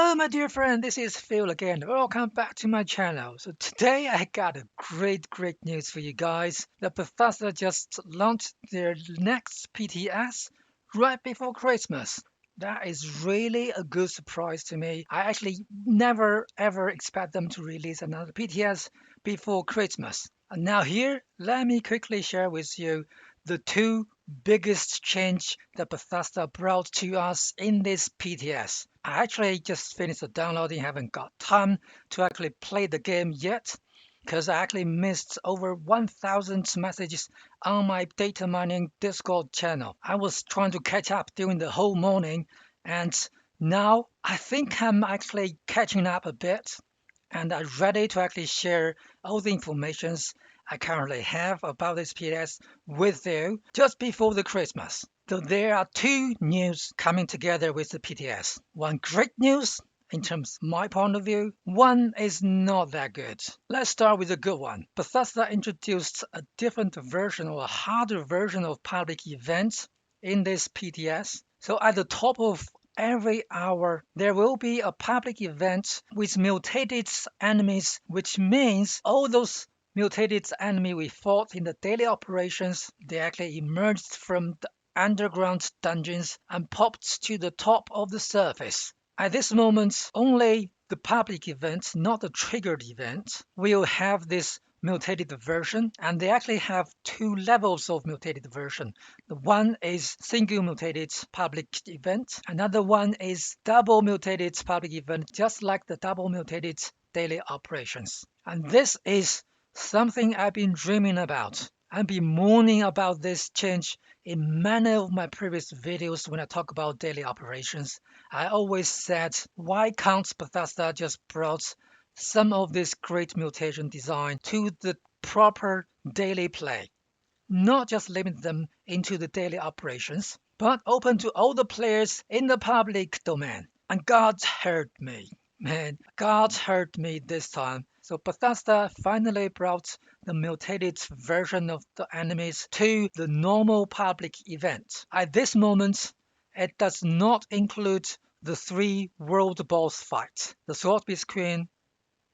Hello my dear friend, this is Phil again. Welcome back to my channel. So today I got a great news for you guys. The Bethesda just launched their next PTS right before Christmas. That is really a good surprise to me. I actually never ever expect them to release another PTS before Christmas. And now here, let me quickly share with you the two biggest change that Bethesda brought to us in this PTS. I actually just finished the downloading, haven't got time to actually play the game yet because I actually missed over 1,000 messages on my data mining Discord channel. I was trying to catch up during the whole morning, and now I think I'm actually catching up a bit, and I'm ready to actually share all the informations I currently have about this PS with you just before the Christmas. So there are two news coming together with the PTS. One great news in terms of my point of view, one is not that good. Let's start with the good one. Bethesda introduced a different version or a harder version of public events in this PTS. So at the top of every hour, there will be a public event with mutated enemies, which means all those mutated enemy we fought in the daily operations, they actually emerged from the underground dungeons and popped to the top of the surface. At this moment, only the public event, not the triggered event, will have this mutated version, and they actually have two levels of mutated version. The one is single mutated public event, another one is double mutated public event, just like the double mutated daily operations. And this is something I've been dreaming about. I've been mourning about this change in many of my previous videos when I talk about daily operations. I always said, why can't Bethesda just brought some of this great mutation design to the proper daily play? Not just limit them into the daily operations, but open to all the players in the public domain. And God heard me. Man, God heard me this time. So Bethesda finally brought the mutated version of the enemies to the normal public event. At this moment, it does not include the three world boss fights, the Sword Beast Queen,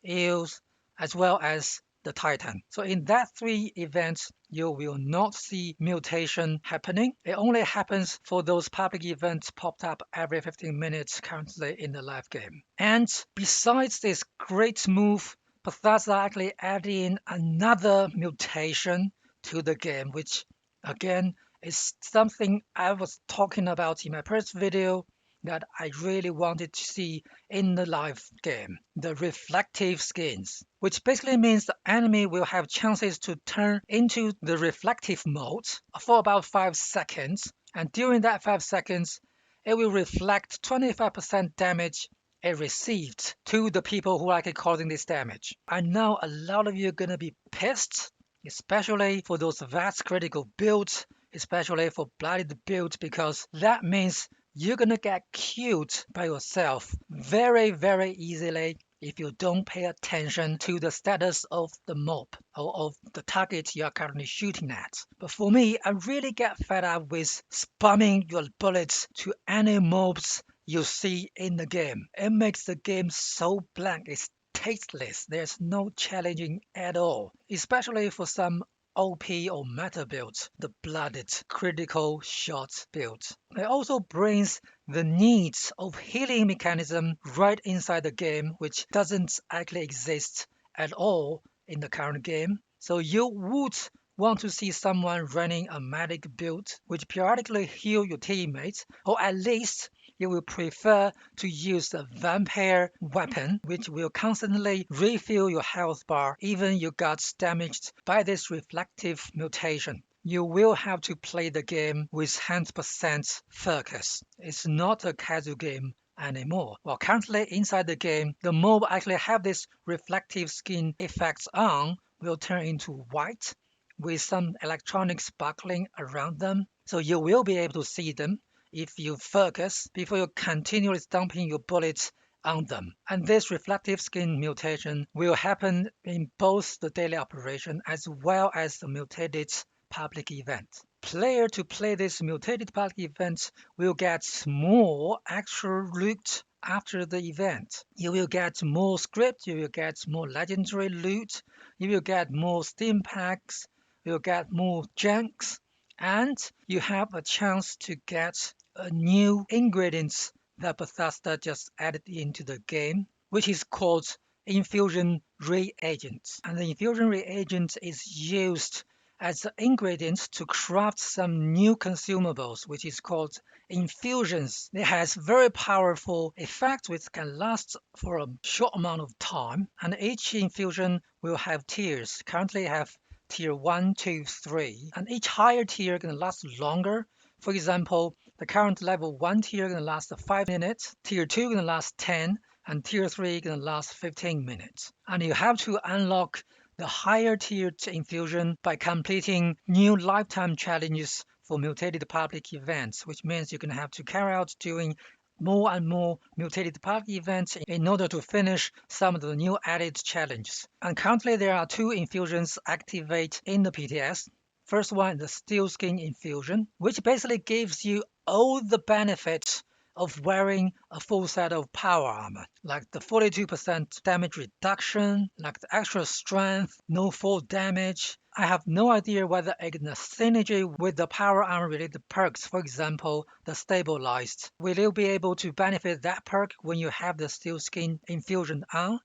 Eels, as well as the Titan. So in that three events, you will not see mutation happening. It only happens for those public events popped up every 15 minutes currently in the live game. And besides this great move, Bethesda actually added in another mutation to the game, which again is something I was talking about in my first video that I really wanted to see in the live game, the reflective skins, which basically means the enemy will have chances to turn into the reflective mode for about 5 seconds, and during that 5 seconds, it will reflect 25% damage it received to the people who are actually causing this damage. I know a lot of you are gonna be pissed, especially for those vast critical builds, especially for blooded builds, because that means you're gonna get killed by yourself very easily if you don't pay attention to the status of the mob or of the target you are currently shooting at. But for me, I really get fed up with spamming your bullets to any mobs you see in the game. It makes the game so blank, it's tasteless. There's no challenging at all, especially for some OP or meta builds, the blooded critical shot build. It also brings the needs of healing mechanism right inside the game, which doesn't actually exist at all in the current game. So you would want to see someone running a medic build which periodically heal your teammates, or at least you will prefer to use a vampire weapon which will constantly refill your health bar even you got damaged by this reflective mutation. You will have to play the game with 100% focus. It's not a casual game anymore. Well, currently inside the game, the mob actually have this reflective skin effects on will turn into white with some electronic sparkling around them. So you will be able to see them if you focus before you continually dumping your bullets on them. And this reflective skin mutation will happen in both the daily operation as well as the mutated public event. Player to play this mutated public event will get more actual loot after the event. You will get more script, you will get more legendary loot, you will get more Steam packs, you will get more junks, and you have a chance to get new ingredients that Bethesda just added into the game, which is called Infusion reagent. And the infusion reagent is used as an ingredient to craft some new consumables, which is called infusions. It has very powerful effects which can last for a short amount of time, and each infusion will have tiers. Currently I have tier 1, 2, 3, and each higher tier can last longer. For example, the current level 1 tier can last 5 minutes, tier 2 can last 10, and tier 3 can last 15 minutes. And you have to unlock the higher tiered infusion by completing new lifetime challenges for mutated public events, which means you're going to have to carry out doing more and more mutated public events in order to finish some of the new added challenges. And currently there are 2 infusions activate in the PTS. First one, the Steel Skin Infusion, which basically gives you all the benefits of wearing a full set of power armor, like the 42% damage reduction, like the extra strength, no fall damage. I have no idea whether it's a synergy with the power armor related perks, for example, the stabilized. Will you be able to benefit that perk when you have the Steel Skin Infusion on?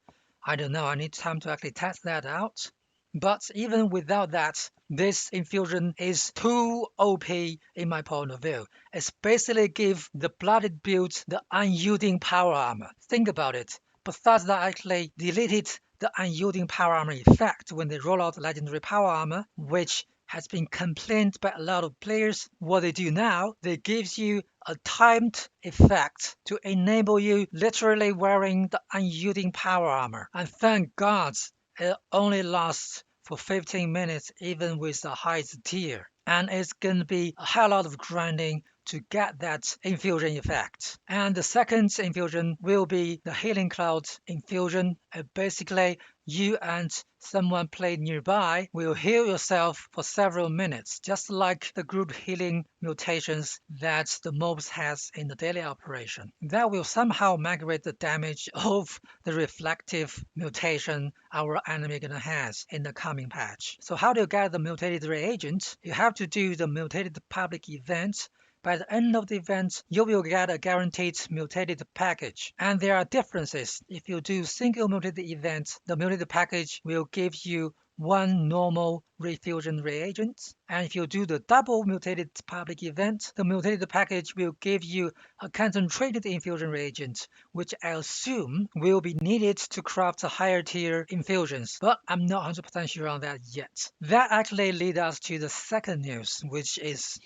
I don't know, I need time to actually test that out. But even without that, this infusion is too OP in my point of view. It's basically give the blooded build the unyielding power armor. Think about it. Bethesda actually deleted the unyielding power armor effect when they roll out legendary power armor, which has been complained by a lot of players. What they do now, they gives you a timed effect to enable you literally wearing the unyielding power armor. And thank God it only lasts for 15 minutes even with the highest tier. And it's gonna be a hell lot of grinding to get that infusion effect. And the second infusion will be the Healing Cloud infusion. Basically, you and someone playing nearby will heal yourself for several minutes, just like the group healing mutations that the mobs has in the daily operation. That will somehow migrate the damage of the reflective mutation our enemy gonna has in the coming patch. So how do you get the mutated reagent? You have to do the mutated public event. By the end of the event, you will get a guaranteed mutated package. And there are differences. If you do single mutated event, the mutated package will give you 1 normal refusion reagent. And if you do the double mutated public event, the mutated package will give you a concentrated infusion reagent, which I assume will be needed to craft higher tier infusions. But I'm not 100% sure on that yet. That actually leads us to the second news, which is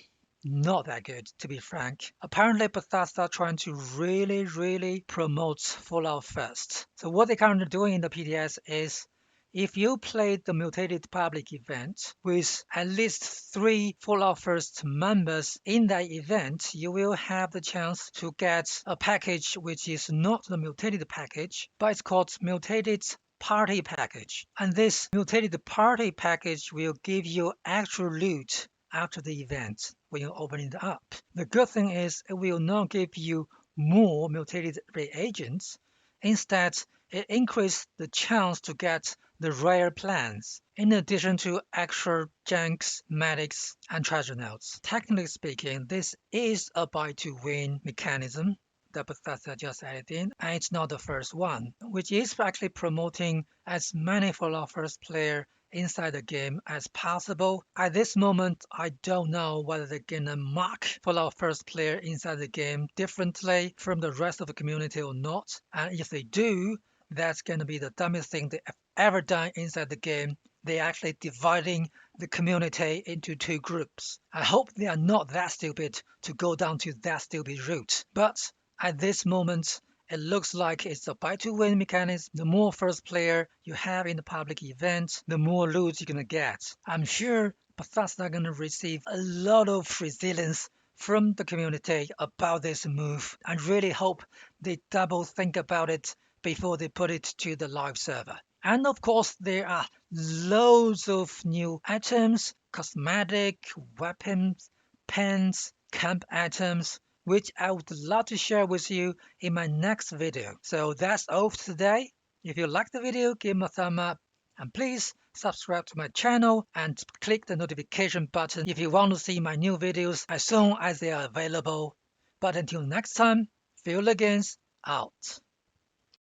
not that good, to be frank. Apparently, Bethesda trying to really promote Fallout First. So what they're currently doing in the PTS is if you played the mutated public event with at least 3 Fallout First members in that event, you will have the chance to get a package which is not the mutated package, but it's called Mutated Party Package. And this Mutated Party Package will give you extra loot after the event when you open it up. The good thing is it will not give you more mutated reagents. Instead, it increases the chance to get the rare plants, in addition to extra junks, medics, and treasure notes. Technically speaking, this is a buy-to-win mechanism that Bethesda just added in, and it's not the first one, which is actually promoting as many Fallout First player inside the game as possible. At this moment, I don't know whether they're gonna mark Fallout First player inside the game differently from the rest of the community or not. And if they do, that's gonna be the dumbest thing they have ever done inside the game. They're actually dividing the community into 2 groups. I hope they are not that stupid to go down to that stupid route. But at this moment, it looks like it's a buy-to-win mechanism. The more first player you have in the public event, the more loot you're gonna get. I'm sure Bethesda gonna receive a lot of resilience from the community about this move. I really hope they double think about it before they put it to the live server. And of course, there are loads of new items, cosmetic, weapons, pens, camp items, which I would love to share with you in my next video. So that's all for today. If you like the video, give me a thumb up and please subscribe to my channel and click the notification button if you want to see my new videos as soon as they are available. But until next time, Phil against out.